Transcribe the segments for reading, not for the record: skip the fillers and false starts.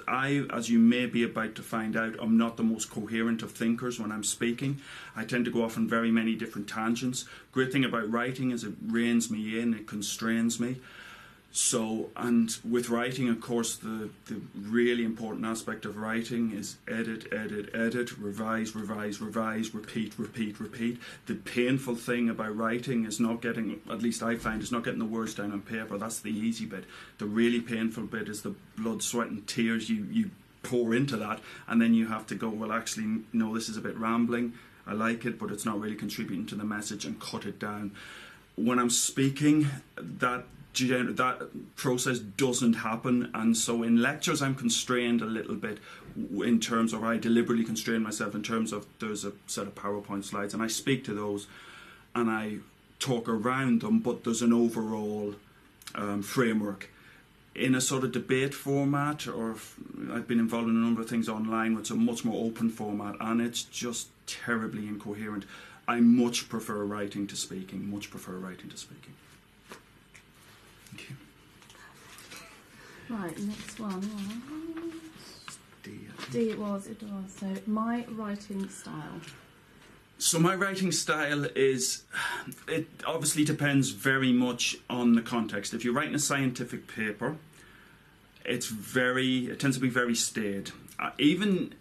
as you may be about to find out, I'm not the most coherent of thinkers when I'm speaking. I tend to go off on very many different tangents. Great thing about writing is it reins me in, it constrains me. So, and with writing, of course, the really important aspect of writing is edit, edit, edit, revise, revise, revise, repeat, repeat, repeat. The painful thing about writing is not getting, at least I find, is not getting the words down on paper. That's the easy bit. The really painful bit is the blood, sweat and tears you pour into that, and then you have to go, well, actually, no, this is a bit rambling. I like it, but it's not really contributing to the message, and cut it down. When I'm speaking, that process doesn't happen, and so in lectures I'm constrained a little bit in terms of, I deliberately constrain myself in terms of, there's a set of PowerPoint slides and I speak to those and I talk around them, but there's an overall framework. In a sort of debate format, or I've been involved in a number of things online, which are much more open format, and it's just terribly incoherent. I much prefer writing to speaking, much prefer writing to speaking. Right, next one was D. It was. So, my writing style. So my writing style is, it obviously depends very much on the context. If you're writing a scientific paper, it tends to be very staid. Even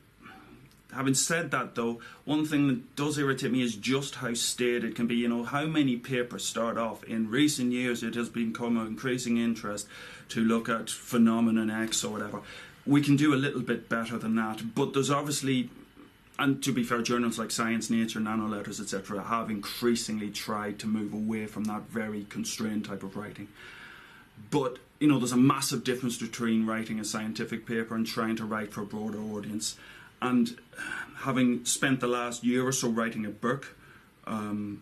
having said that, though, one thing that does irritate me is just how staid it can be. You know, how many papers start off. In recent years, it has become of increasing interest to look at phenomenon X or whatever. We can do a little bit better than that, but there's obviously, and to be fair, journals like Science, Nature, Nanoletters, etc. have increasingly tried to move away from that very constrained type of writing. But, you know, there's a massive difference between writing a scientific paper and trying to write for a broader audience. And having spent the last year or so writing a book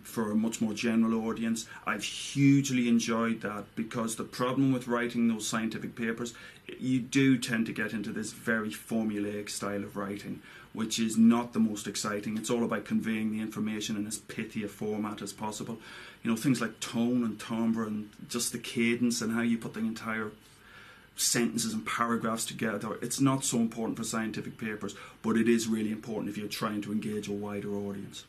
for a much more general audience, I've hugely enjoyed that, because the problem with writing those scientific papers, you do tend to get into this very formulaic style of writing, which is not the most exciting. It's all about conveying the information in as pithy a format as possible. You know, things like tone and timbre and just the cadence and how you put the entire sentences and paragraphs together. It's not so important for scientific papers, but it is really important if you're trying to engage a wider audience.